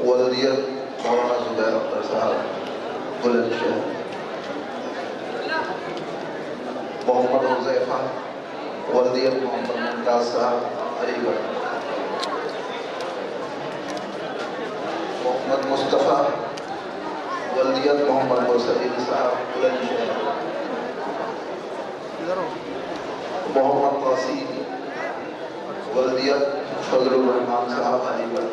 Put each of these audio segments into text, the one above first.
ولدیت مولانا زبیر اختر صاحب بلند شہر، محمد حذیفہ ولدیت محمد ممتاز صاحب علی گڑھ، محمد مصطفیٰ ولدیت محمد مرسلین صاحب بلند شہر، محمد قاسم ولدیت فضل الرحمان صاحب علی گڑھ،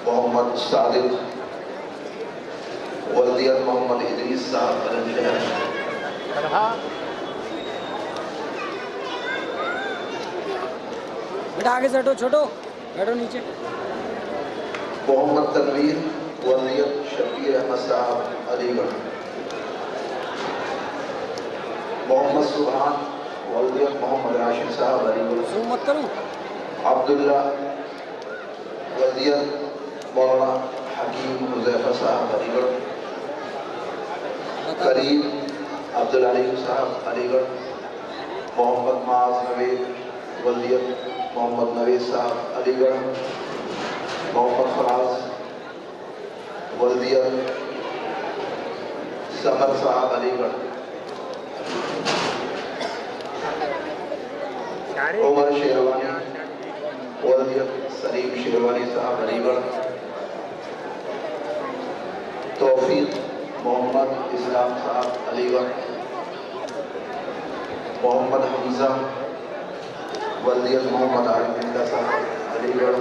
محمد صادق ولدیت محمد ادریس صاحب بلند شہر، بیٹا آگے سے ہٹو، چھوٹو بیٹھو نیچے، محمد تنویر ولدیت شبیر احمد صاحب علی گڑھ، محمد سبحان ولدیت محمد راشد صاحب علی گڑھ، زوم مت کروں، عبداللہ ولدیت مولانا حکیم حذیفہ صاحب علی گڑھ، کریم عبدالعلیم صاحب علی گڑھ، محمد معاذ نوید ولدیت محمد نوید صاحب علی گڑھ، محمد فراز ولدیت سمر صاحب علی گڑھ، عمر شیروانی ولدیت سلیم شیروانی صاحب علی گڑھ، توفیق محمد اسلام صاحب علی گڑھ، محمد حمزہ ولدیت محمد عارف اللہ صاحب علی گڑھ،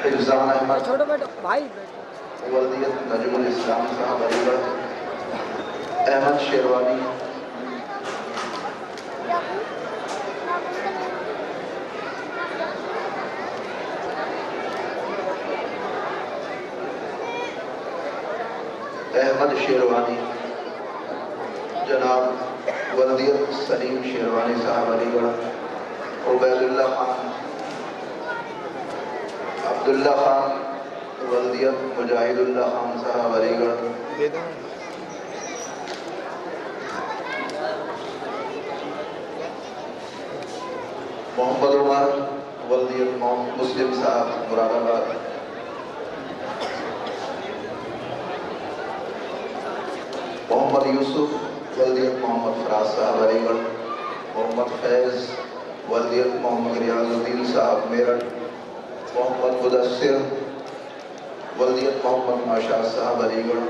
حفظان احمد چھوٹو بیٹھو بھائی، ولدیت نجم الاسلام صاحب علی گڑھ، احمد شیروانی جناب ولدیت سلیم شیروانی صاحب علی گڑھ، عبید اللہ خان عبداللہ خان ولدیت مجاہد اللہ خان صاحب علی گڑھ، محمد عمر ولدیت مسلم صاحب مراد آباد، محمد یوسف ولدیت محمد فراز صاحب علی گڑھ، محمد فیض ولدیت محمد ریاض الدین صاحب میرٹھ، محمد مدثر ولدیت محمد ماشاء صاحب علی گڑھ،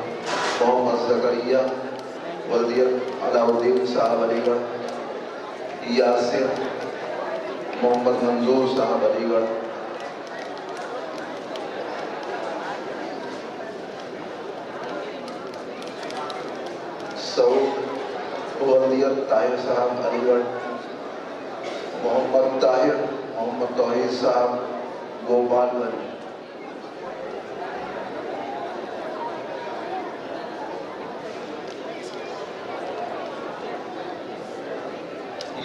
محمد زکریا ولدیت علاء الدین صاحب علی گڑھ، یاسر محمد منظور صاحب علی گڑھ، سعود ولدیت طاہر صاحب علی گڑھ، محمد طاہر محمد توحید صاحب گوپال گنج،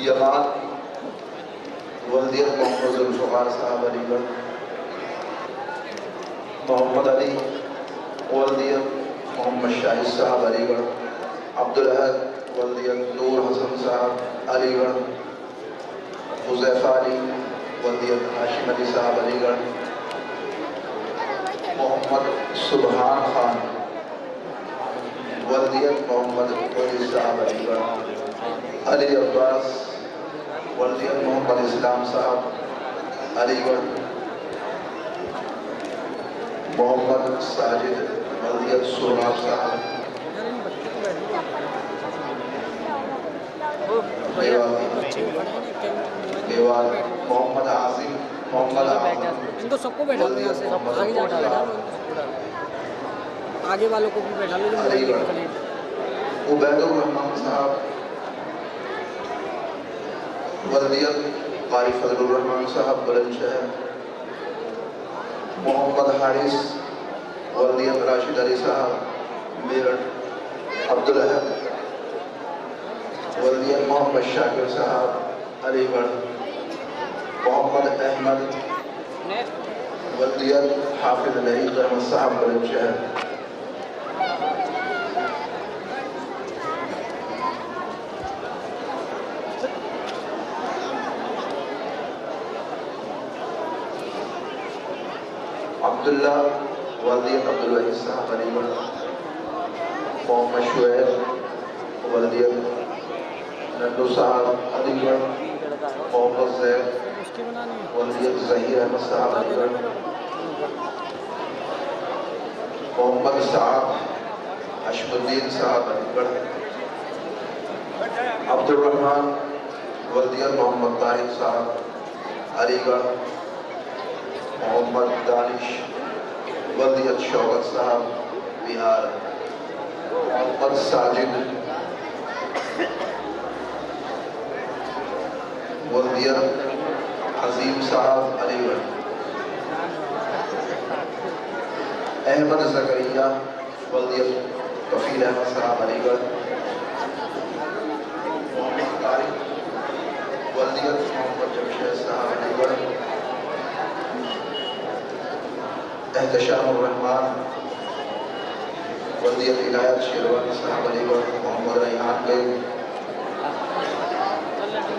یمان ولدیت محمد ذوالفقار صاحب علی گڑھ، محمد علی ولدیت محمد شاہد صاحب علی گڑھ، عبدالحد ولدیت نور حسن صاحب علی گڑھ، حذیفہ علی ولدیت ہاشم علی صاحب علی گڑھ، محمد سبحان خان ولدیت محمد علی صاحب علی گڑھ، علی عباس ولدیت محمد اسلام صاحب علی گڑھ، محمد ساجد ولدیت سہراب صاحب دیوال، محمد عاصم محمد اعظم، ان کو سب کو بیٹھا لو یہاں سے، آگے جا کے بیٹھا لو، آگے والوں کو بھی بیٹھا لو جو علی گڑھ، عبید الرحمان صاحب ولدیت قاری فضل الرحمان صاحب بلند شہر، محمد حارث ولدیت راشد علی صاحب میرٹھ، عبدالحد ولدیت محمد شاکر صاحب علی گڑھ، محمد احمد ولدیت حافظ لحیق احمد صاحب بلند شہر، عبداللہ والدیت عبدالوحید صاحب علی گڑھ، محمد شعیب والدیت ننڈو صاحب علی گڑھ، محمد زید اس کی بنانی ہے والدیت ظہیر احمد صاحب علی گڑھ، محمد صاحب حشم الدین صاحب علی گڑھ، عبد الرحمن والدیت محمد طاہر صاحب علی گڑھ، محمد دانش والدیت شوکت صاحب بہار، محمد ساجد والدیت عظیم صاحب علی گڑھ، احمد زکریا والدیت کفیل احمد صاحب علی گڑھ، محمد طارق والدیت محمد جمشید صاحب علی گڑھ، احتشام الرحمان والدیت عنایت شیروانی صاحب علی گڑھ، محمد ریحان بیگ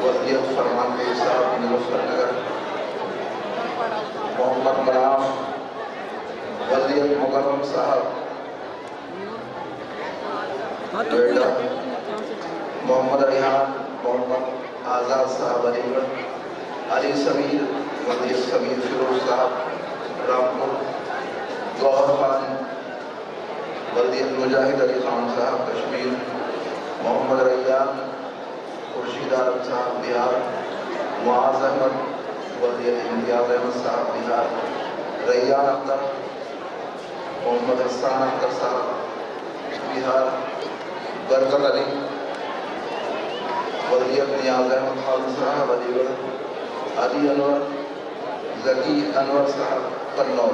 والدیت فرمان بیگ صاحب مظفر نگر، محمد مناف والدیت مکرم صاحب نوئیڈا، محمد ریحان محمد آزاد صاحب علی گڑھ، علی سمیر والدیت سمیر فیروز صاحب رامپور، گوہر خان والدیت مجاہد علی خان صاحب کشمیر، محمد ریان خورشید عالم صاحب بہار، معاذ احمد والدیت امتیاز احمد صاحب بہار، ریان اختر محمد حسان اختر صاحب بہار، برکت علی والدیت نیاز احمد خان صاحب علی گڑھ، علی انور ذکی انور صاحب قنور،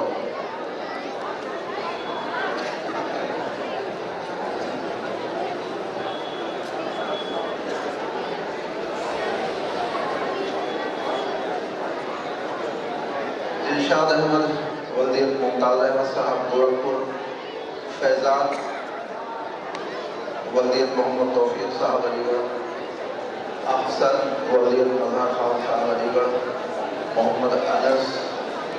ارشاد احمد والدیت ممتاز احمد صاحب گورکھپور، فیضان والدیت محمد توفیق صاحب علی گڑھ، احسن والدیت مظہر خان صاحب علی گڑھ، محمد انس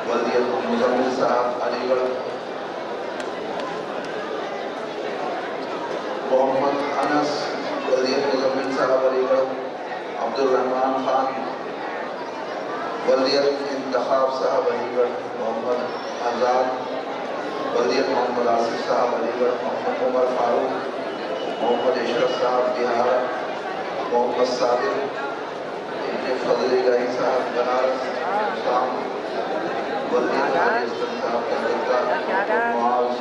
والدیت مزمل صاحب علی گڑھ، محمد انس والدیت مزمل صاحب علی گڑھ، عبد الرحمن خان والدیت انتخاب صاحب علی گڑھ، محمد آزاد والدیت محمد آصف صاحب علی گڑھ، محمد عمر فاروق محمد اشرف صاحب بہار، محمد صابر ابن فضل الہی صاحب بنارس شام، والدیت حاجی اسلم صاحب کلکتہ، معاذ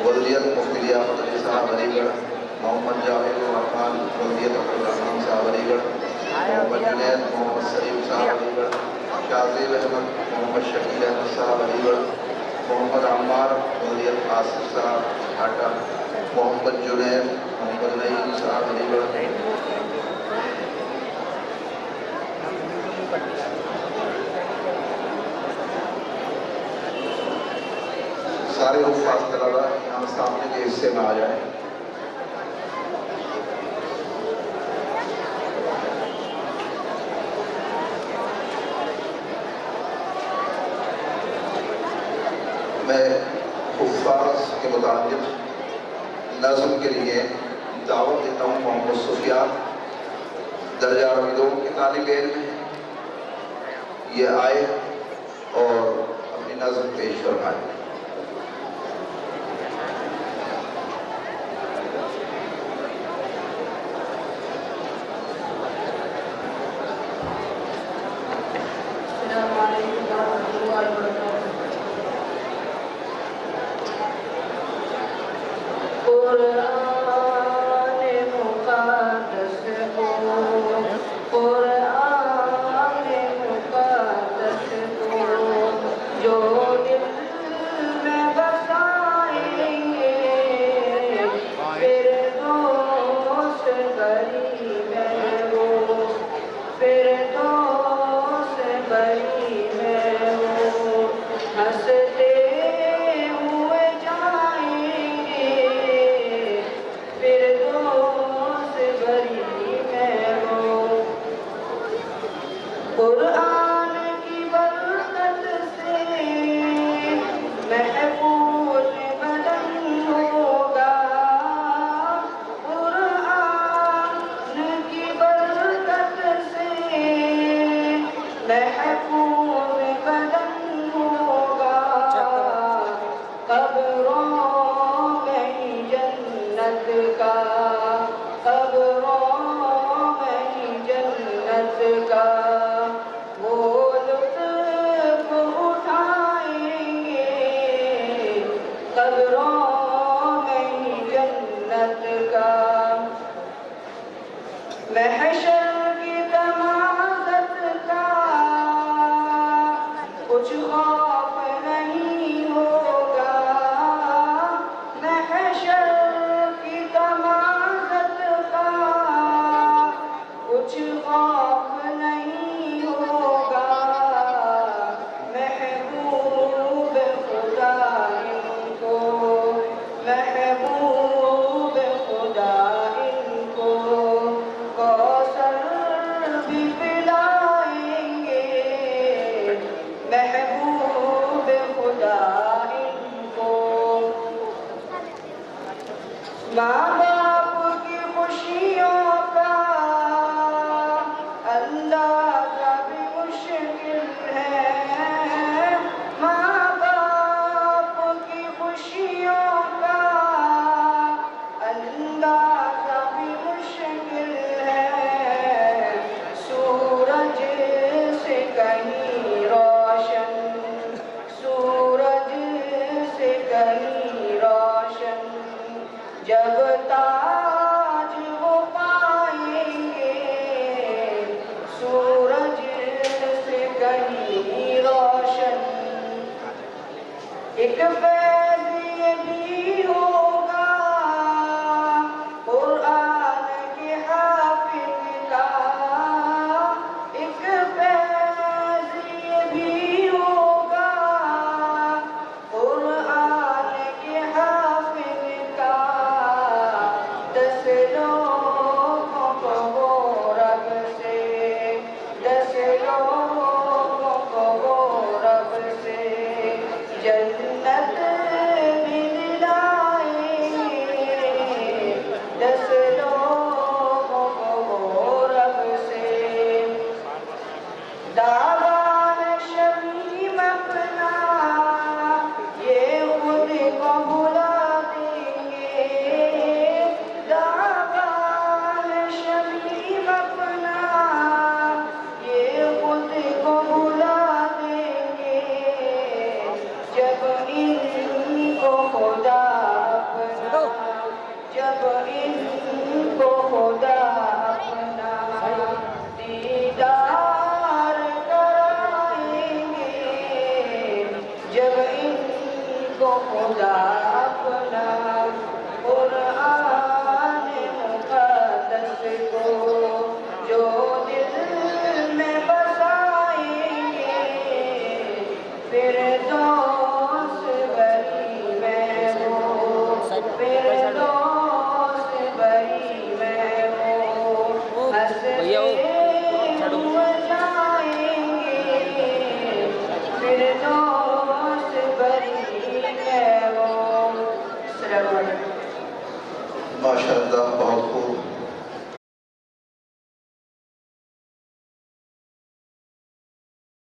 والدیت مفتی لیاقت علی صاحب علی گڑھ، محمد جاوید الرحمان والدیت عبد الرحمان صاحب علی گڑھ، محمد جنید محمد سلیم صاحب علی گڑھ، شازیب احمد محمد شکیل احمد صاحب علی گڑھ، محمد عمار والدیت آصف صاحب ڈھاکہ، محمد جنید محمد نعیم صاحب علی گڑھ، سارے حفاظ طلبہ یہاں سامنے کے حصے میں آ جائیں۔ میں حفاظ کے متعلق نظم کے لیے دعوت دیتا ہوں محمد سفیان، درجہ عربی 2 کے طالب علم ہیں، یہ آئے اور اپنی نظم پیش فرمائے۔ کچھ خوف نہیں ہوگا محشر کی تمازت کا، کچھ خوف نہیں ہوگا محبوب خدا ان کو، محبوب خدا ان کو کوثر بھی پلائیں گے، محبوب خدا ان کو۔ ماں باپ کی خوشیوں کا اندازہ بھی مشکل ہے، ماں باپ کی خوشیوں کا اندازہ بھی مشکل ہے، سورج سے کہیں روشن، سورج سے کہیں روشن جب تاج وہ پائیں گے، سورج سے کہیں روشن۔ ایک فیض یہ بھی ہوگا قرآن کے حافظ کا، ایک فیض یہ بھی ہوگا قرآن کے حافظ کا، 10 لوگوں کو وہ رب سے، 10 لوگوں کو وہ رب سے جنت بھی دلائیں گے، 10 لوگوں کو وہ رب سے۔ داغان شمیم اپنا یہ خود کو بھلا دیں گے، داغان شمیم اپنا یہ خود کو بھلا دیں گے، جب ان کو خدا اپنا، جب ان کو خدا اپنا دیدار کرائیں گے، جب ان کو خدا اپنا قرآن مقدس کو جو دل میں بسائیں گے، فردوس بری میں وہ، فردوس بری میں وہ ہنستے ہوئے جائیں گے، فردوس بری میں وہ۔ ماشاء اللہ